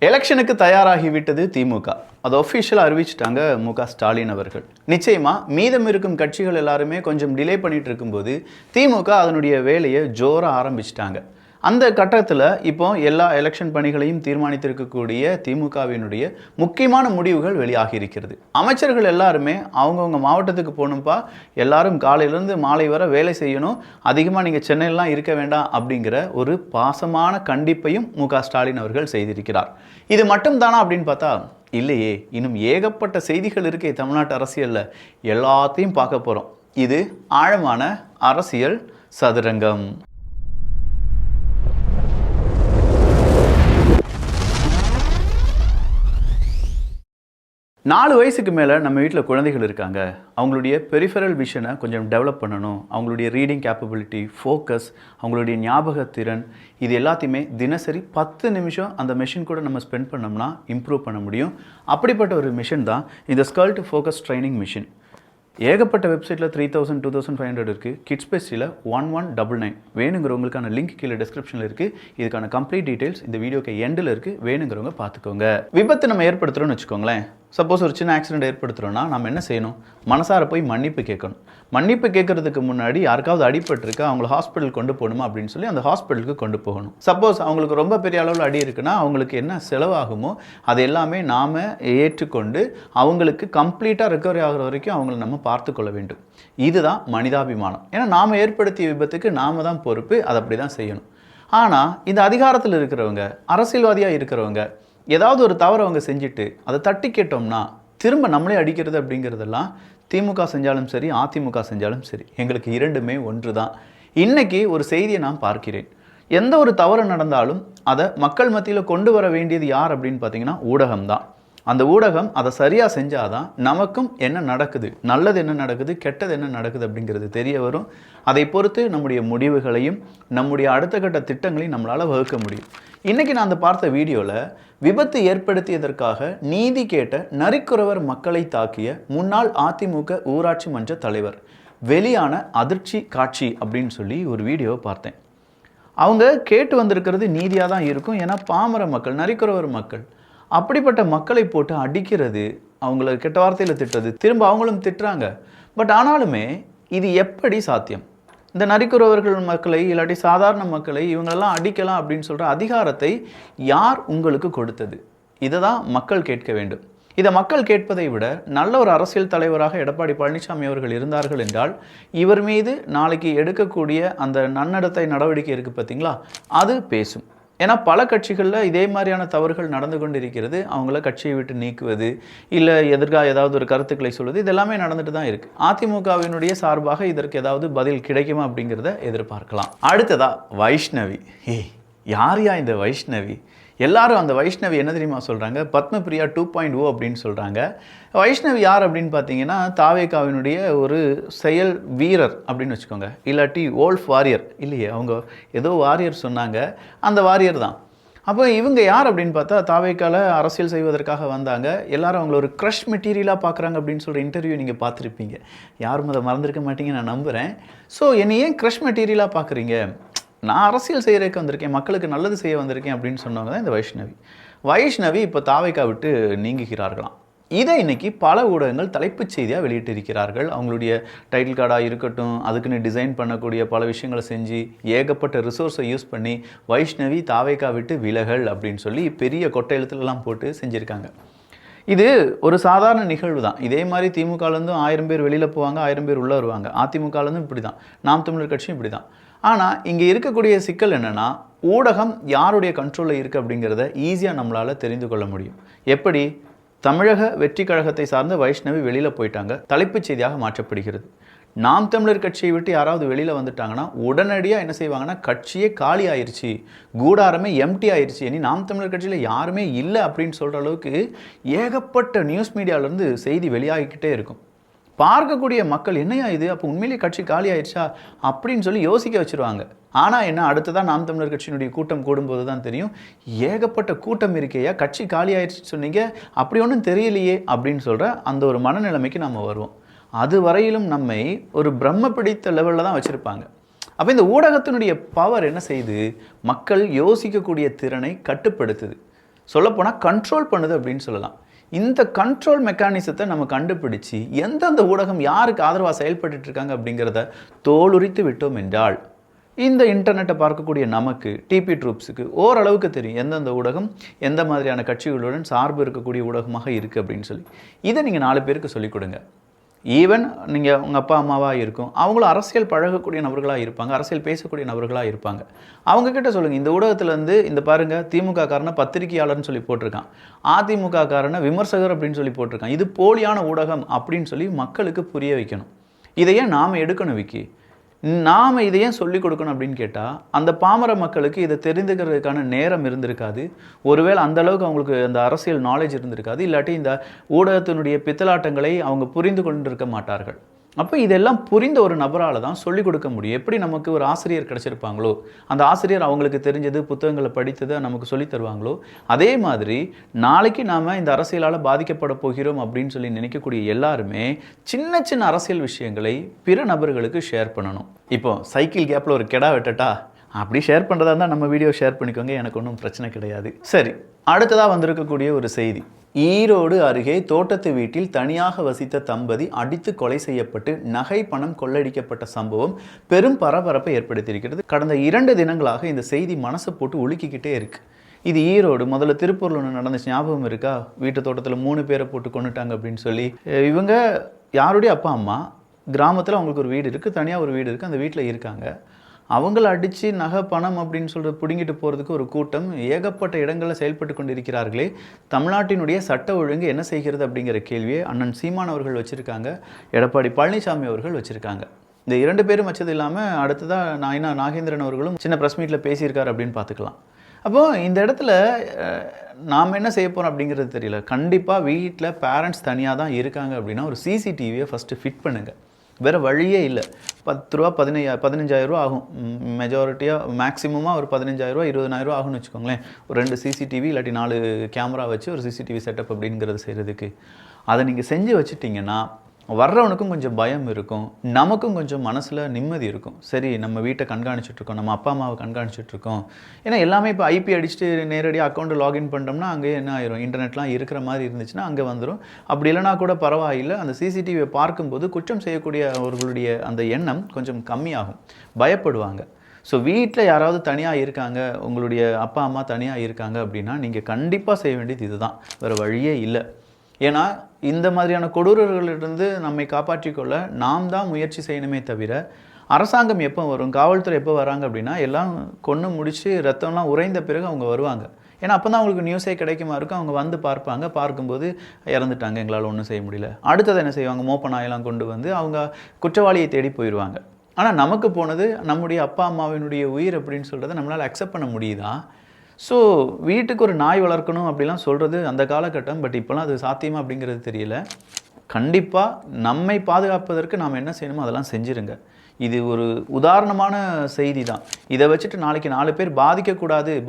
எலெக்ஷனுக்கு தயாராகிவிட்டது திமுக. அது ஒஃபிஷியலாக அறிவிச்சிட்டாங்க ஸ்டாலின் அவர்கள். நிச்சயமா மீதம் இருக்கும் கட்சிகள் எல்லாருமே கொஞ்சம் டிலே பண்ணிட்டு இருக்கும்போது திமுக அதனுடைய வேலையை ஜோர ஆரம்பிச்சிட்டாங்க. அந்த கட்டத்தில் இப்போ எல்லா எலெக்ஷன் பணிகளையும் தீர்மானித்திருக்கக்கூடிய திமுகவினுடைய முக்கியமான முடிவுகள் வெளியாகி இருக்கிறது. அமைச்சர்கள் எல்லாருமே அவங்கவுங்க மாவட்டத்துக்கு போகணும்ப்பா, எல்லாரும் காலையிலேருந்து மாலை வரை வேலை செய்யணும், அதிகமாக நீங்கள் சென்னையிலாம் இருக்க வேண்டாம் அப்படிங்கிற ஒரு பாசமான கண்டிப்பையும் ஸ்டாலின் அவர்கள் செய்திருக்கிறார். இது மட்டும் தானா அப்படின்னு பார்த்தா இல்லையே, இன்னும் ஏகப்பட்ட செய்திகள் இருக்கே தமிழ்நாட்டு அரசியலில். எல்லாத்தையும் பார்க்க போகிறோம். இது ஆழமான அரசியல் சதுரங்கம். 4 வயசுக்கு மேலே நம்ம வீட்டில் குழந்தைகள் இருக்காங்க. அவங்களுடைய பெரிஃபரல் விஷனை கொஞ்சம் டெவலப் பண்ணணும். அவங்களுடைய ரீடிங் கேப்பபிலிட்டி, ஃபோக்கஸ், அவங்களுடைய ஞாபகத்திறன், இது எல்லாத்தையுமே தினசரி 10 நிமிஷம் அந்த மெஷின் கூட நம்ம ஸ்பெண்ட் பண்ணோம்னா இம்ப்ரூவ் பண்ண முடியும். அப்படிப்பட்ட ஒரு மிஷின் தான் இந்த ஸ்கல்ட் ஃபோக்கஸ் ட்ரைனிங் மிஷின். ஏகப்பட்ட வெப்சைட்டில் 3000 2500 இருக்குது. கிட்ஸ் பெஸ்ட்டில் 1199. வேணுங்கிறவங்களுக்கான லிங்க் கீழே டிஸ்கிரிப்ஷனில் இருக்குது. இதுக்கான கம்ப்ளீட் டீட்டெயில்ஸ் இந்த வீடியோக்கு எண்டில் இருக்குது. வேணுங்கிறவங்க பார்த்துக்கோங்க. விபத்து நம்ம ஏற்படுத்துகிறோன்னு வச்சுக்கோங்களேன். சப்போஸ் ஒரு சின்ன ஆக்சிடென்ட் ஏற்படுத்துகிறோன்னா நம்ம என்ன செய்யணும்? மனசார போய் மன்னிப்பு கேட்கணும். மன்னிப்பு கேட்கறதுக்கு முன்னாடி யாருக்காவது அடிபட்டிருக்கா, அவங்கள ஹாஸ்பிட்டல் கொண்டு போகணுமா அப்படின்னு சொல்லி அந்த ஹாஸ்பிட்டலுக்கு கொண்டு போகணும். சப்போஸ் அவங்களுக்கு ரொம்ப பெரிய அளவில் அடி இருக்குன்னா அவங்களுக்கு என்ன செலவாகுமோ அது எல்லாமே நாம் ஏற்றுக்கொண்டு அவங்களுக்கு கம்ப்ளீட்டாக ரெக்கவரி ஆகிற வரைக்கும் அவங்கள நம்ம பார்த்து கொள்ள வேண்டும். இதுதான் மனிதாபிமானம். ஏன்னா நாம் ஏற்படுத்திய விபத்துக்கு நாம் தான் பொறுப்பு. அதை அப்படி தான் செய்யணும். ஆனால் இந்த அதிகாரத்தில் இருக்கிறவங்க, அரசியல்வாதியாக இருக்கிறவங்க, ஏதாவது ஒரு தவறு அவங்க செஞ்சுட்டு அதை தட்டி கேட்டோம்னா திரும்ப நம்மளே அடிக்கிறது அப்படிங்கிறதெல்லாம் திமுக செஞ்சாலும் சரி, அதிமுக செஞ்சாலும் சரி, எங்களுக்கு இரண்டுமே ஒன்று தான். இன்றைக்கி ஒரு செய்தியை நான் பார்க்கிறேன். எந்த ஒரு தவறு நடந்தாலும் அதை மக்கள் மத்தியில் கொண்டு வர வேண்டியது யார் அப்படின்னு பார்த்தீங்கன்னா ஊடகம்தான். அந்த ஊடகம் அதை சரியாக செஞ்சாதான் நமக்கும் என்ன நடக்குது, நல்லது என்ன நடக்குது, கெட்டது என்ன நடக்குது அப்படிங்கிறது தெரிய வரும். அதை பொறுத்து நம்முடைய முடிவுகளையும் நம்முடைய அடுத்த கட்ட திட்டங்களையும் நம்மளால் வகுக்க முடியும். இன்றைக்கி நான் அந்த பார்த்த வீடியோவில் விபத்து ஏற்படுத்தியதற்காக நீதி கேட்ட நரிக்குறவர் மக்களை தாக்கிய முன்னாள் அதிமுக ஊராட்சி மன்ற தலைவர் வெளியான அதிர்ச்சி காட்சி அப்படின்னு சொல்லி ஒரு வீடியோவை பார்த்தேன். அவங்க கேட்டு வந்திருக்கிறது நீதியாக தான் இருக்கும். ஏன்னா பாமர மக்கள், நரிக்குறவர் மக்கள், அப்படிப்பட்ட மக்களை போட்டு அடிக்கிறது, அவங்கள கெட்ட வார்த்தையில் திட்டுறது, திரும்ப அவங்களும் திட்டுறாங்க. பட் ஆனாலுமே இது எப்படி சாத்தியம்? இந்த நரிக்குறவர்கள் மக்களை இல்லாட்டி சாதாரண மக்களை இவங்களெல்லாம் அடிக்கலாம் அப்படின்னு சொல்கிற அதிகாரத்தை யார் உங்களுக்கு கொடுத்தது? இதை தான் மக்கள் கேட்க வேண்டும். இதை மக்கள் கேட்பதை விட நல்ல ஒரு அரசியல் தலைவராக எடப்பாடி பழனிசாமி அவர்கள் இருந்தார்கள் என்றால் இவர் மீது நாளைக்கு எடுக்கக்கூடிய அந்த நன்னடத்தை நடவடிக்கை இருக்குது பார்த்தீங்களா, அது பேசும். ஏன்னா பல கட்சிகளில் இதே மாதிரியான தவறுகள் நடந்து கொண்டு இருக்கிறது. அவங்கள கட்சியை விட்டு நீக்குவது, இல்லை எதிர்கால ஏதாவது ஒரு கருத்துக்களை சொல்வது, இது எல்லாமே நடந்துட்டு தான் இருக்குது. அதிமுகவினுடைய சார்பாக இதற்கு ஏதாவது பதில் கிடைக்குமா அப்படிங்கிறத எதிர்பார்க்கலாம். அடுத்ததா வைஷ்ணவி. யார் இந்த வைஷ்ணவி? எல்லாரும் அந்த வைஷ்ணவி என்ன தெரியுமா சொல்கிறாங்க? பத்மபிரியா 2.0 அப்படின்னு சொல்கிறாங்க. வைஷ்ணவி யார் அப்படின்னு பார்த்தீங்கன்னா தாவேகாவினுடைய ஒரு செயல் வீரர் அப்படின்னு வச்சுக்கோங்க, இல்லாட்டி ஓல்ஃப் வாரியர் இல்லையே, அவங்க ஏதோ வாரியர் சொன்னாங்க, அந்த வாரியர் தான். அப்போ இவங்க யார் அப்படின்னு பார்த்தா தாவேக்கால அரசியல் செய்வதற்காக வந்தாங்க. எல்லாரும் அவங்கள ஒரு க்ரஷ் மெட்டீரியலாக பார்க்குறாங்க அப்படின்னு சொல்கிற இன்டர்வியூ நீங்கள் பார்த்துருப்பீங்க. யாரும் அதை மறந்துருக்க மாட்டீங்க நான் நம்புகிறேன். ஸோ என்னை ஏன் க்ரஷ் மெட்டீரியலாக பார்க்குறீங்க? நான் அரசியல் செய்கிறதுக்கு வந்திருக்கேன், மக்களுக்கு நல்லது செய்ய வந்திருக்கேன் அப்படின்னு சொன்னவங்க தான் இந்த வைஷ்ணவி. வைஷ்ணவி இப்போ தாவேக்கா விட்டு நீங்குகிறார்களாம். இதை இன்னைக்கு பல ஊடகங்கள் தலைப்புச் செய்தியாக வெளியிட்டிருக்கிறார்கள். அவங்களுடைய டைட்டில் கார்டாக இருக்கட்டும், அதுக்குன்னு டிசைன் பண்ணக்கூடிய பல விஷயங்களை செஞ்சு ஏகப்பட்ட ரிசோர்ஸை யூஸ் பண்ணி வைஷ்ணவி தாவேக்கா விட்டு விலகல் அப்படின்னு சொல்லி பெரிய கொட்டை எழுத்துலலாம் போட்டு செஞ்சுருக்காங்க. இது ஒரு சாதாரண நிகழ்வு தான். இதே மாதிரி திமுகலேருந்தும் 1000 பேர் வெளியில் போவாங்க, 1000 பேர் உள்ளே வருவாங்க. அதிமுகலேருந்தும் இப்படி தான், நாம் தமிழர் கட்சியும் இப்படி தான். ஆனால் இங்கே இருக்கக்கூடிய சிக்கல் என்னென்னா ஊடகம் யாருடைய கண்ட்ரோலில் இருக்குது அப்படிங்கிறத ஈஸியாக நம்மளால் தெரிந்து கொள்ள முடியும். எப்படி? தமிழக வெற்றி கழகத்தை சார்ந்த வைஷ்ணவி வெளியில் போயிட்டாங்க, தலைப்புச் செய்தியாக மாற்றப்படுகிறது. நாம் தமிழர் கட்சியை விட்டு யாராவது வெளியில் வந்துட்டாங்கன்னா உடனடியாக என்ன செய்வாங்கன்னா கட்சியே காலி ஆயிடுச்சு, கூடாரமே எம்டி ஆயிடுச்சு, இனி நாம் தமிழர் கட்சியில் யாருமே இல்லை அப்படின்னு சொல்கிற அளவுக்கு ஏகப்பட்ட நியூஸ் மீடியாவிலேருந்து செய்தி வெளியாகிக்கிட்டே இருக்கும். பார்க்கக்கூடிய மக்கள் என்னையா இது, அப்போ உண்மையிலேயே கட்சி காலி ஆயிடுச்சா அப்படின்னு சொல்லி யோசிக்க வச்சுருவாங்க. ஆனால் என்ன, அடுத்ததான் நாம் தமிழர் கட்சியினுடைய கூட்டம் கூடும்போது தான் தெரியும், ஏகப்பட்ட கூட்டம் இருக்கையா, கட்சி காலி ஆயிடுச்சு சொன்னீங்க, அப்படி ஒன்றும் தெரியலையே அப்படின்னு சொல்கிற அந்த ஒரு மனநிலைமைக்கு நம்ம வருவோம். அது வரையிலும் நம்மை ஒரு பிரம்ம பிடித்த லெவலில் தான் வச்சுருப்பாங்க. அப்போ இந்த ஊடகத்தினுடைய பவர் என்ன செய்யுது? மக்கள் யோசிக்கக்கூடிய திறனை கட்டுப்படுத்துது. சொல்லப்போனால் கண்ட்ரோல் பண்ணுது அப்படின்னு சொல்லலாம். இந்த கண்ட்ரோல் மெக்கானிசத்தை நம்ம கண்டுபிடிச்சு எந்தெந்த ஊடகம் யாருக்கு ஆதரவாக செயல்பட்டு இருக்காங்க அப்படிங்கிறத தோலுரித்து விட்டோம் என்றால் இந்த இன்டர்நெட்டை பார்க்கக்கூடிய நமக்கு டிபி ட்ரூப்ஸுக்கு ஓரளவுக்கு தெரியும் எந்தெந்த ஊடகம் எந்த மாதிரியான கட்சிகளுடன் சார்பு இருக்கக்கூடிய ஊடகமாக இருக்குது அப்படின்னு சொல்லி. இதை நீங்கள் 4 பேருக்கு சொல்லிக் கொடுங்க. ஈவன் நீங்கள் உங்கள் அப்பா அம்மாவாக இருக்கும், அவங்களும் அரசியல் பழகக்கூடிய நபர்களாக இருப்பாங்க, அரசியல் பேசக்கூடிய நபர்களாக இருப்பாங்க. அவங்கக்கிட்ட சொல்லுங்கள், இந்த ஊடகத்துலேருந்து இந்த பாருங்கள் திமுக காரனை பத்திரிகையாளர்னு சொல்லி போட்டிருக்கான், அதிமுக காரனை விமர்சகர் அப்படின்னு சொல்லி போட்டிருக்கான், இது போலியான ஊடகம் அப்படின்னு சொல்லி மக்களுக்கு புரிய வைக்கணும். இதையே நாம் எடுக்கணும் விக்கி. நாம் இதை ஏன் சொல்லிக் கொடுக்கணும் அப்படின்னு கேட்டால் அந்த பாமர மக்களுக்கு இதை தெரிந்துக்கிறதுக்கான நேரம் இருந்திருக்காது. ஒருவேளை அந்தளவுக்கு அவங்களுக்கு அந்த அரசியல் நாலேஜ் இருந்திருக்காது. இல்லாட்டி இந்த ஊடகத்தினுடைய பித்தலாட்டங்களை அவங்க புரிந்து கொண்டிருக்க மாட்டார்கள். அப்போ இதெல்லாம் புரிந்த ஒரு நபரால் தான் சொல்லிக் கொடுக்க முடியும். எப்படி நமக்கு ஒரு ஆசிரியர் கிடச்சிருப்பாங்களோ, அந்த ஆசிரியர் அவங்களுக்கு தெரிஞ்சது புத்தகங்களை படித்ததை நமக்கு சொல்லித் தருவாங்களோ, அதே மாதிரி நாளைக்கு நாம் இந்த அரசியலால் பாதிக்கப்பட போகிறோம் அப்படின்னு சொல்லி நினைக்கக்கூடிய எல்லாருமே சின்ன சின்ன அரசியல் விஷயங்களை பிற நபர்களுக்கு ஷேர் பண்ணணும். இப்போ சைக்கிள் கேப்பில் ஒரு கெடா வெட்டட்டா அப்படி ஷேர் பண்ணுறதா இருந்தால் நம்ம வீடியோ ஷேர் பண்ணிக்கோங்க, எனக்கு ஒன்றும் பிரச்சனை கிடையாது. சரி, அடுத்ததாக வந்திருக்கக்கூடிய ஒரு செய்தி. ஈரோடு அருகே தோட்டத்து வீட்டில் தனியாக வசித்த தம்பதி அடித்து கொலை செய்யப்பட்டு நகை பணம் கொள்ளடிக்கப்பட்ட சம்பவம் பெரும் பரபரப்பை ஏற்படுத்தியிருக்கிறது. கடந்த 2 தினங்களாக இந்த செய்தி மனசை போட்டு உலுக்கிக்கிட்டே இருக்குது. இது ஈரோடு. முதல்ல திருப்பூரில் ஒன்று நடந்துச்சு, ஞாபகம் இருக்கா? வீட்டு தோட்டத்தில் 3 பேரை போட்டு கொண்டுட்டாங்க அப்படின்னு சொல்லி. இவங்க யாருடைய அப்பா அம்மா கிராமத்தில் அவங்களுக்கு ஒரு வீடு இருக்குது, தனியாக ஒரு வீடு இருக்குது, அந்த வீட்டில் இருக்காங்க. அவங்கள அடித்து நகை பணம் அப்படின்னு சொல்லிட்டு பிடுங்கிட்டு போகிறதுக்கு ஒரு கூட்டம் ஏகப்பட்ட இடங்களில் செயல்பட்டு கொண்டிருக்கிறார்களே. தமிழ்நாட்டினுடைய சட்ட ஒழுங்கு என்ன செய்கிறது அப்படிங்கிற கேள்வியை அண்ணன் சீமான் அவர்கள் வச்சுருக்காங்க, எடப்பாடி பழனிசாமி அவர்கள் வச்சுருக்காங்க. இந்த 2 பேரும் வச்சது இல்லாமல் அடுத்ததாக நாகேந்திரன் அவர்களும் சின்ன ப்ரெஸ் மீட்டில் பேசியிருக்காரு அப்படின்னு பார்த்துக்கலாம். அப்போது இந்த இடத்துல நாம் என்ன செய்ய போகிறோம் அப்படிங்கிறது தெரியல. கண்டிப்பாக வீட்டில் பேரண்ட்ஸ் தனியாக தான் இருக்காங்க அப்படின்னா ஒரு சிசிடிவியை ஃபஸ்ட்டு ஃபிட் பண்ணுங்கள். வேறு வழியே இல்லை. 10 ரூபா 15,000 ரூபா ஆகும். மெஜாரிட்டியாக மேக்ஸிமமாக ஒரு 15,000 20,000 ரூபா ஆகும்னு வச்சுக்கோங்களேன். ஒரு 2 சிசிடிவி இல்லாட்டி 4 கேமரா வச்சு ஒரு சிசிடிவி செட்டப் அப்படிங்கிறது செய்கிறதுக்கு. அதை நீங்கள் செஞ்சு வச்சுட்டிங்கன்னா வர்றவனுக்கும் கொஞ்சம் பயம் இருக்கும், நமக்கும் கொஞ்சம் மனசில் நிம்மதி இருக்கும். சரி, நம்ம வீட்டை கண்காணிச்சிட்ருக்கோம், நம்ம அப்பா அம்மாவை கண்காணிச்சிட்ருக்கோம். ஏன்னா எல்லாமே இப்போ ஐபி அடிச்சுட்டு நேரடியாக அக்கௌண்ட்டு லாகின் பண்ணிட்டோம்னா அங்கே என்ன ஆயிரும், இன்டர்நெட்லாம் இருக்கிற மாதிரி இருந்துச்சுன்னா அங்கே வந்துடும். அப்படி இல்லைனா கூட பரவாயில்லை, அந்த சிசிடிவியை பார்க்கும்போது குற்றம் செய்யக்கூடிய அவர்களுடைய அந்த எண்ணம் கொஞ்சம் கம்மியாகும், பயப்படுவாங்க. ஸோ வீட்டில் யாராவது தனியாக இருக்காங்க, உங்களுடைய அப்பா அம்மா தனியாக இருக்காங்க அப்படின்னா நீங்கள் கண்டிப்பாக செய்ய வேண்டியது இதுதான், வேறு வழியே இல்லை. ஏன்னா இந்த மாதிரியான கொடூரர்களிலிருந்து நம்மை காப்பாற்றிக்கொள்ள நாம் தான் முயற்சி செய்யணுமே தவிர அரசாங்கம் எப்போ வரும், காவல்துறை எப்போ வராங்க அப்படின்னா எல்லாம் கொன்று முடித்து ரத்தம்லாம் உறைந்த பிறகு அவங்க வருவாங்க. ஏன்னா அப்போ தான் அவங்களுக்கு நியூஸே கிடைக்குமா இருக்கும். அவங்க வந்து பார்ப்பாங்க, பார்க்கும்போது இறந்துட்டாங்க, எங்களால் ஒன்றும் செய்ய முடியல. அடுத்தது என்ன செய்வாங்க, மோப்ப நாயெல்லாம் கொண்டு வந்து அவங்க குற்றவாளியை தேடி போயிடுவாங்க. ஆனால் நமக்கு போனது நம்முடைய அப்பா அம்மாவினுடைய உயிர் அப்படின்னு சொல்கிறத நம்மளால் அக்செப்ட் பண்ண முடியுதா? ஸோ வீட்டுக்கு ஒரு நாய் வளர்க்கணும் அப்படிலாம் சொல்கிறது அந்த காலகட்டம். பட் இப்போலாம் அது சாத்தியமா அப்படிங்கிறது தெரியல. கண்டிப்பாக நம்மை பாதுகாப்பதற்கு நாம் என்ன செய்யணுமோ அதெல்லாம் செஞ்சுருங்க. இது ஒரு உதாரணமான செய்தி தான். இதை வச்சுட்டு நாளைக்கு 4 பேர்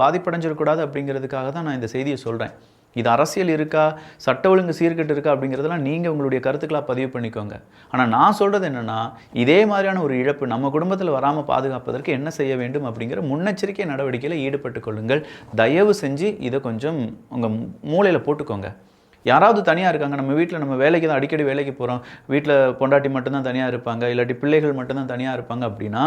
பாதிப்படைஞ்சிடக்கூடாது அப்படிங்கிறதுக்காக தான் நான் இந்த செய்தியை சொல்கிறேன். இது அரசியல் இருக்கா, சட்ட ஒழுங்கு சீர்கெட்டு இருக்கா அப்படிங்கிறதெல்லாம் நீங்கள் உங்களுடைய கருத்துக்களாக பதிவு பண்ணிக்கோங்க. ஆனால் நான் சொல்கிறது என்னென்னா, இதே மாதிரியான ஒரு இழப்பு நம்ம குடும்பத்தில் வராமல் பாதுகாப்பதற்கு என்ன செய்ய வேண்டும் அப்படிங்கிற முன்னெச்சரிக்கை நடவடிக்கையில் ஈடுபட்டு கொள்ளுங்கள். தயவு செஞ்சு இதை கொஞ்சம் உங்கள் மூளையில் போட்டுக்கோங்க. யாராவது தனியாக இருக்காங்க, நம்ம வீட்டில் நம்ம வேலைக்கு தான் அடிக்கடி வேலைக்கு போகிறோம், வீட்டில் பொண்டாட்டி மட்டும்தான் தனியாக இருப்பாங்க, இல்லாட்டி பிள்ளைகள் மட்டும்தான் தனியாக இருப்பாங்க அப்படின்னா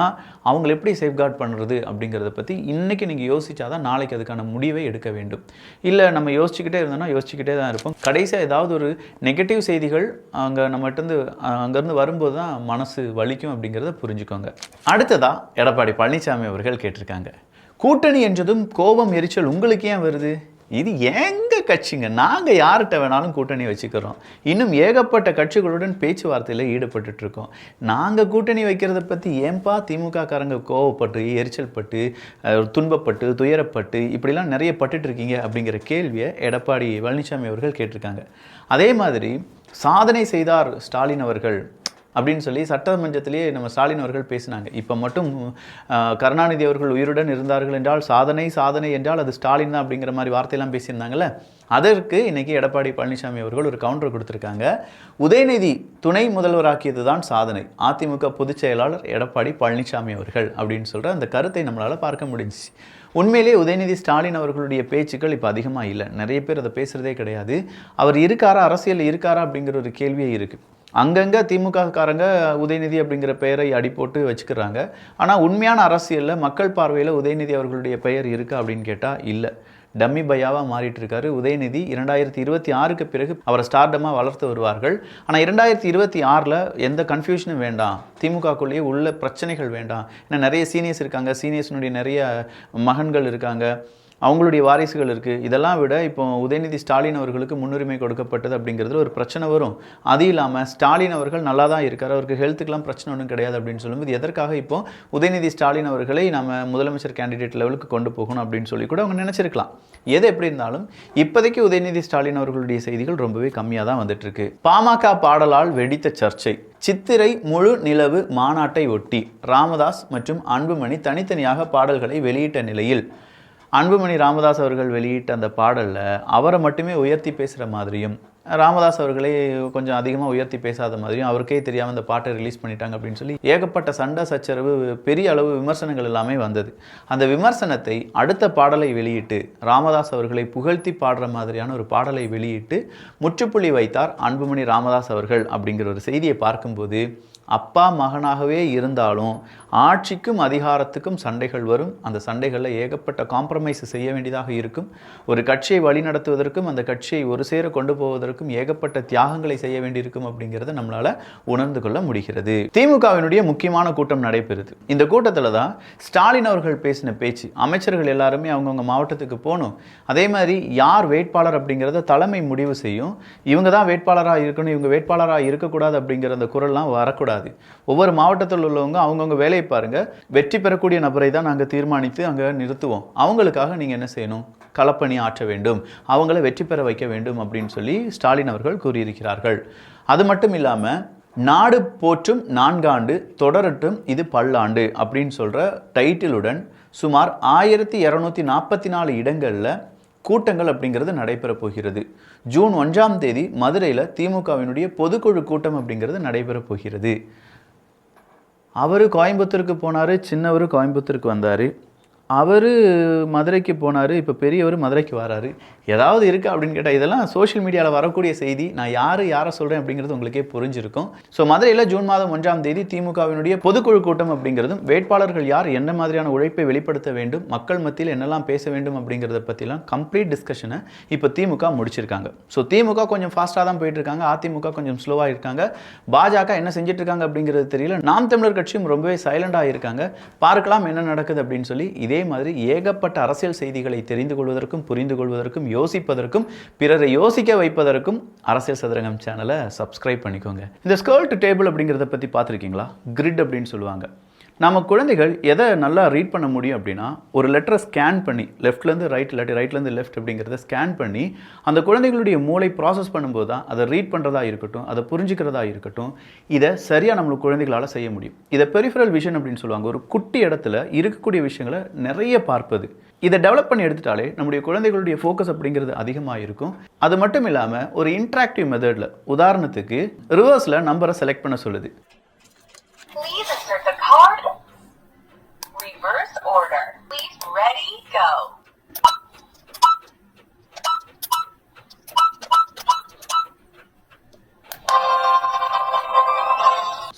அவங்களை எப்படி சேஃப்கார்ட் பண்ணுறது அப்படிங்கிறத பற்றி இன்றைக்கி நீங்கள் யோசித்தா தான் நாளைக்கு அதுக்கான முடிவை எடுக்க வேண்டும். இல்லை நம்ம யோசிச்சுக்கிட்டே இருந்தோம்னா யோசிச்சுக்கிட்டே தான் இருப்போம். கடைசியாக ஏதாவது ஒரு நெகட்டிவ் செய்திகள் அங்கேருந்து வரும்போது தான் மனசு வலிக்கும் அப்படிங்கிறத புரிஞ்சுக்கோங்க. அடுத்ததாக எடப்பாடி பழனிசாமி அவர்கள் கேட்டிருக்காங்க, கூட்டணி என்றதும் கோபம் எரிச்சல் உங்களுக்கு ஏன் வருது? இது எங்கள் கட்சிங்க, நாங்கள் யார்கிட்ட வேணாலும் கூட்டணி வச்சுக்கிறோம். இன்னும் ஏகப்பட்ட கட்சிகளுடன் பேச்சுவார்த்தையில் ஈடுபட்டுருக்கோம். நாங்கள் கூட்டணி வைக்கிறத பற்றி ஏன்பா திமுக காரங்க கோவப்பட்டு எரிச்சல் பட்டு துன்பப்பட்டு துயரப்பட்டு இப்படிலாம் நிறைய பட்டுட்ருக்கீங்க அப்படிங்கிற கேள்வியை எடப்பாடி பழனிசாமி அவர்கள் கேட்டிருக்காங்க. அதே மாதிரி சாதனை செய்தார் ஸ்டாலின் அவர்கள் அப்படின்னு சொல்லி சட்டமன்றத்திலேயே நம்ம ஸ்டாலின் அவர்கள் பேசினாங்க. இப்போ மட்டும் கருணாநிதி அவர்கள் உயிருடன் இருந்தார்கள் என்றால் சாதனை என்றால் அது ஸ்டாலின் தான் அப்படிங்கிற மாதிரி வார்த்தையெல்லாம் பேசியிருந்தாங்கல்ல. அதற்கு இன்றைக்கி எடப்பாடி பழனிசாமி அவர்கள் ஒரு கவுண்டர் கொடுத்துருக்காங்க. உதயநிதி துணை முதல்வராக்கியது தான் சாதனை, அதிமுக பொதுச் செயலாளர் எடப்பாடி பழனிசாமி அவர்கள் அப்படின்னு சொல்கிற அந்த கருத்தை நம்மளால் பார்க்க முடிஞ்சிச்சு. உண்மையிலேயே உதயநிதி ஸ்டாலின் அவர்களுடைய பேச்சுக்கள் இப்போ அதிகமாக இல்லை. நிறைய பேர் அதை பேசுகிறதே கிடையாது. அவர் இருக்காரா, அரசியல் இருக்காரா அப்படிங்கிற ஒரு கேள்வியே இருக்குது. அங்கங்கே திமுக காரங்க உதயநிதி அப்படிங்கிற பெயரை அடி போட்டு வச்சுக்கிறாங்க. ஆனால் உண்மையான அரசியலில் மக்கள் பார்வையில் உதயநிதி அவர்களுடைய பெயர் இருக்கா அப்படின்னு கேட்டால் இல்லை. டம்மி பையாவாக மாறிட்டு இருக்காரு உதயநிதி. 2026க்கு பிறகு அவரை ஸ்டார்டமாக வளர்த்து வருவார்கள். ஆனால் 2026 எந்த கன்ஃபியூஷனும் வேண்டாம், திமுகக்குள்ளேயே உள்ள பிரச்சனைகள் வேண்டாம். ஏன்னா நிறைய சீனியர்ஸ் இருக்காங்க, சீனியர்ஸ்னுடைய நிறைய மகன்கள் இருக்காங்க, அவங்களுடைய வாரிசுகள் இருக்குது. இதெல்லாம் விட இப்போ உதயநிதி ஸ்டாலின் அவர்களுக்கு முன்னுரிமை கொடுக்கப்பட்டது அப்படிங்கிறது ஒரு பிரச்சனை வரும். அது இல்லாமல் ஸ்டாலின் அவர்கள் நல்லா தான் இருக்கார், அவருக்கு ஹெல்த்துக்கெலாம் பிரச்சனை ஒன்றும் கிடையாது அப்படின்னு சொல்லும்போது எதற்காக இப்போ உதயநிதி ஸ்டாலின் அவர்களை நம்ம முதலமைச்சர் கேண்டிடேட் லெவலுக்கு கொண்டு போகணும் அப்படின்னு சொல்லி கூட அவங்க நினச்சிருக்கலாம். எது எப்படி இருந்தாலும் இப்போதைக்கு உதயநிதி ஸ்டாலின் அவர்களுடைய செய்திகள் ரொம்பவே கம்மியாக தான் வந்துட்டு இருக்கு. பாமக பாடலால் வெடித்த சர்ச்சை. சித்திரை முழு நிலவு மாநாட்டை ஒட்டி ராமதாஸ் மற்றும் அன்புமணி தனித்தனியாக பாடல்களை வெளியிட்ட நிலையில் அன்புமணி ராமதாஸ் அவர்கள் வெளியிட்ட அந்த பாடலில் அவரை மட்டுமே உயர்த்தி பேசுகிற மாதிரியும், ராமதாஸ் அவர்களே கொஞ்சம் அதிகமாக உயர்த்தி பேசாத மாதிரியும், அவருக்கே தெரியாமல் அந்த பாட்டை ரிலீஸ் பண்ணிட்டாங்க அப்படின்னு சொல்லி ஏகப்பட்ட சண்டை சச்சரவு, பெரிய அளவு விமர்சனங்கள் எல்லாமே வந்தது. அந்த விமர்சனத்தை அடுத்த பாடலை வெளியிட்டு ராமதாஸ் அவர்களை புகழ்த்தி பாடுற மாதிரியான ஒரு பாடலை வெளியிட்டு முற்றுப்புள்ளி வைத்தார் அன்புமணி ராமதாஸ் அவர்கள் அப்படிங்கிற ஒரு செய்தியை பார்க்கும்போது, அப்பா மகனாகவே இருந்தாலும் ஆட்சிக்கும் அதிகாரத்துக்கும் சண்டைகள் வரும். அந்த சண்டைகளில் ஏகப்பட்ட காம்ப்ரமைஸ் செய்ய வேண்டியதாக இருக்கும். ஒரு கட்சியை வழிநடத்துவதற்கும் அந்த கட்சியை ஒரு சேர கொண்டு போவதற்கும் ஏகப்பட்ட தியாகங்களை செய்ய வேண்டியிருக்கும் அப்படிங்கிறத நம்மளால் உணர்ந்து கொள்ள முடிகிறது. திமுகவினுடைய முக்கியமான கூட்டம் நடைபெறுது. இந்த கூட்டத்தில் தான் ஸ்டாலின் அவர்கள் பேசின பேச்சு, அமைச்சர்கள் எல்லாருமே அவங்கவுங்க மாவட்டத்துக்கு போகணும், அதே மாதிரி யார் வேட்பாளர் அப்படிங்கிறத தலைமை முடிவு செய்யும், இவங்க தான் வேட்பாளராக இருக்கணும், இவங்க வேட்பாளராக இருக்கக்கூடாது அப்படிங்கிற அந்த குரல்லாம் வரக்கூடாது. ஒவ்வொரு மாவட்டத்தில் உள்ளவங்க அவங்கவுங்க வேலையை பாருங்க, வெற்றி பெறக்கூடிய நபரை தான் நாங்கள் தீர்மானித்து அங்கே நிறுத்துவோம், அவங்களுக்காக நீங்கள் என்ன செய்யணும், களப்பணி ஆற்ற வேண்டும், அவங்கள வெற்றி பெற வைக்க வேண்டும் அப்படின்னு சொல்லி ஸ்டாலின் அவர்கள் கூறியிருக்கிறார்கள். அது மட்டும் இல்லாமல் நாடு போற்றும் 4 ஆண்டு தொடரட்டும் இது பல்லாண்டு அப்படின்னு சொல்கிற டைட்டிலுடன் சுமார் 1244 இடங்களில் கூட்டங்கள் அப்படிங்கிறது நடைபெற போகிறது. ஜூன் 1ஆம் தேதி மதுரையில் திமுகவினுடைய பொதுக்குழு கூட்டம் அப்படிங்கிறது நடைபெற போகிறது. அவர் கோயம்புத்தூருக்கு போனார், சின்னவர் கோயம்புத்தூருக்கு வந்தார், அவர் மதுரைக்கு போனார், இப்போ பெரியவர் மதுரைக்கு வராரு. ஏதாவது இருக்குது அப்படின்னு கேட்டால் இதெல்லாம் சோஷியல் மீடியாவில் வரக்கூடிய செய்தி. நான் யாரை சொல்கிறேன் அப்படிங்கிறது உங்களுக்கே புரிஞ்சிருக்கும். ஸோ மதுரையில் ஜூன் மாதம் 1ஆம் தேதி திமுகவினுடைய பொதுக்குழு கூட்டம் அப்படிங்கிறதும், வேட்பாளர்கள் யார், என்ன மாதிரியான உழைப்பை வெளிப்படுத்த வேண்டும், மக்கள் மத்தியில் என்னெல்லாம் பேச வேண்டும் அப்படிங்கிறத பற்றிலாம் கம்ப்ளீட் டிஸ்கஷனை இப்போ திமுக முடிச்சிருக்காங்க. ஸோ திமுக கொஞ்சம் ஃபாஸ்ட்டாக தான் போயிட்டு இருக்காங்க, அதிமுக கொஞ்சம் ஸ்லோவாக இருக்காங்க. பாஜக என்ன செஞ்சுட்டு இருக்காங்க அப்படிங்கிறது தெரியல. நாம் தமிழர் கட்சியும் ரொம்பவே சைலண்டாக இருக்காங்க. பார்க்கலாம் என்ன நடக்குது அப்படின்னு சொல்லி. இதே மாதிரி ஏகப்பட்ட அரசியல் செய்திகளை தெரிந்து கொள்வதற்கும் புரிந்து கொள்வதற்கும் யோசிப்பதற்கும் பிறரை யோசிக்க வைப்பதற்கும் அரசியல் சதுரங்கம் சேனலை சப்ஸ்கிரைப் பண்ணிக்கோங்க. இந்த ஸ்கர்ட் டேபிள் அப்படிங்கிறத பற்றி பார்த்துருக்கீங்களா? கிரிட் அப்படின்னு சொல்லுவாங்க. நம்ம குழந்தைகள் எதை நல்லா ரீட் பண்ண முடியும் அப்படின்னா, ஒரு லெட்டரை ஸ்கேன் பண்ணி லெஃப்ட்லேருந்து ரைட் இல்லாட்டி ரைட்லேருந்து லெஃப்ட் அப்படிங்கிறத ஸ்கேன் பண்ணி அந்த குழந்தைகளுடைய மூளை ப்ராசஸ் பண்ணும்போது தான் அதை ரீட் பண்ணுறதா இருக்கட்டும், அதை புரிஞ்சுக்கிறதா இருக்கட்டும், இதை சரியாக நம்மளுக்கு குழந்தைகளால் செய்ய முடியும். இதை பெரிஃபரல் விஷன் அப்படின்னு சொல்லுவாங்க. ஒரு குட்டி இடத்துல இருக்கக்கூடிய விஷயங்களை நிறைய பார்ப்பது. இதை டெவலப் பண்ணி எடுத்துட்டாலே நம்முடைய குழந்தைகளுடைய ஃபோக்கஸ் அப்படிங்கிறது அதிகமாக இருக்கும். அது மட்டும் இல்லாமல் ஒரு இன்ட்ராக்டிவ் மெத்தடில், உதாரணத்துக்கு ரிவர்ஸில் நம்பரை செலக்ட் பண்ண சொல்லுது. Please insert the card. Reverse order. Please ready, go.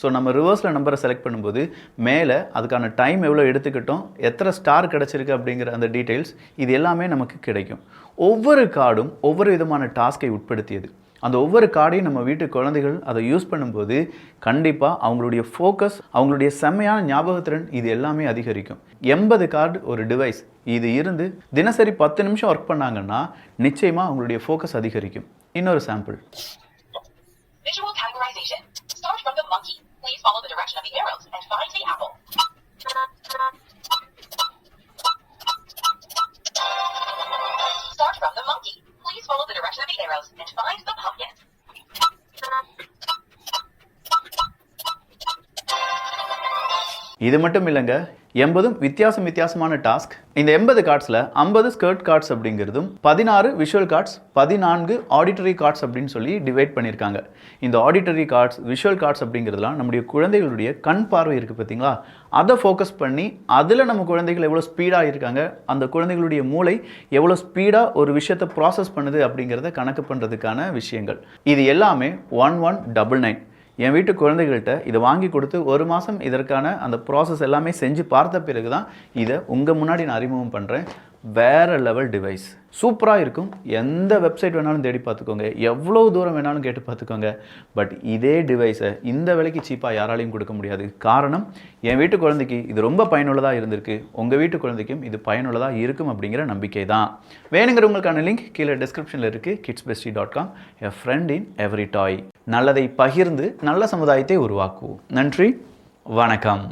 So நம்ம ரிவர்ஸில் நம்பரை செலக்ட் பண்ணும்போது மேலே அதுக்கான டைம் எவ்வளோ எடுத்துக்கிட்டோம், எத்தனை ஸ்டார் கிடச்சிருக்கு அப்படிங்கிற அந்த டீட்டெயில்ஸ் இது எல்லாமே நமக்கு கிடைக்கும். ஒவ்வொரு கார்டும் ஒவ்வொரு விதமான டாஸ்கை உட்படுத்தியது. அந்த ஒவ்வொரு கார்டையும் நம்ம வீட்டு குழந்தைகள் அதை யூஸ் பண்ணும்போது கண்டிப்பாக அவங்களுடைய ஃபோக்கஸ், அவங்களுடைய செம்மையான ஞாபகத்திறன் இது எல்லாமே அதிகரிக்கும். 80 கார்டு ஒரு டிவைஸ் இது இருந்து தினசரி 10 நிமிஷம் ஒர்க் பண்ணாங்கன்னா நிச்சயமாக அவங்களுடைய ஃபோக்கஸ் அதிகரிக்கும். இன்னொரு sample. Visual categorization. Start from the monkey. Please follow the direction of the arrows and find the apple. Start from the monkey. Please follow the direction of the arrows and find the pumpkin. இது மட்டும் இல்லைங்க, 80 வித்தியாசமான task இந்த 80 கார்ட்ஸில் 50 skirt cards அப்படிங்கிறதும் 16 visual cards 14 auditory cards அப்படின்னு சொல்லி divide பண்ணியிருக்காங்க. இந்த ஆடிட்டரி கார்ட்ஸ் விஷுவல் கார்ட்ஸ் அப்படிங்கிறதுலாம் நம்முடைய குழந்தைகளுடைய கண் பார்வை இருக்குது பார்த்தீங்களா, அதை ஃபோக்கஸ் பண்ணி அதில் நம்ம குழந்தைகள் எவ்வளோ ஸ்பீடாக இருக்காங்க, அந்த குழந்தைகளுடைய மூளை எவ்வளோ ஸ்பீடாக ஒரு விஷயத்தை ப்ராசஸ் பண்ணுது அப்படிங்கிறத கணக்கு பண்ணுறதுக்கான விஷயங்கள். இது எல்லாமே 1199. என் வீட்டு குழந்தைகள்கிட்ட இதை வாங்கி கொடுத்து ஒரு மாதம் இதற்கான அந்த ப்ராசஸ் எல்லாமே செஞ்சு பார்த்த பிறகு தான் இதை உங்கள் முன்னாடி நான் அறிமுகம் பண்ணுறேன். வேறு லெவல் டிவைஸ், சூப்பராக இருக்கும். எந்த வெப்சைட் வேணாலும் தேடி பார்த்துக்கோங்க, எவ்வளோ தூரம் வேணாலும் கேட்டு பார்த்துக்கோங்க. பட் இதே டிவைஸை இந்த விலைக்கு சீப்பாக யாராலையும் கொடுக்க முடியாது. காரணம், என் வீட்டு குழந்தைக்கு இது ரொம்ப பயனுள்ளதாக இருந்திருக்கு, உங்கள் வீட்டு குழந்தைக்கும் இது பயனுள்ளதாக இருக்கும் அப்படிங்கிற நம்பிக்கை தான். வேணுங்கிறவங்களுக்கான லிங்க் கீழே டிஸ்கிரிப்ஷனில் இருக்குது. kidsbestie.com, a friend in every toy. நல்லதை பகிர்ந்து நல்ல சமுதாயத்தை உருவாக்குவோம். நன்றி, வணக்கம்.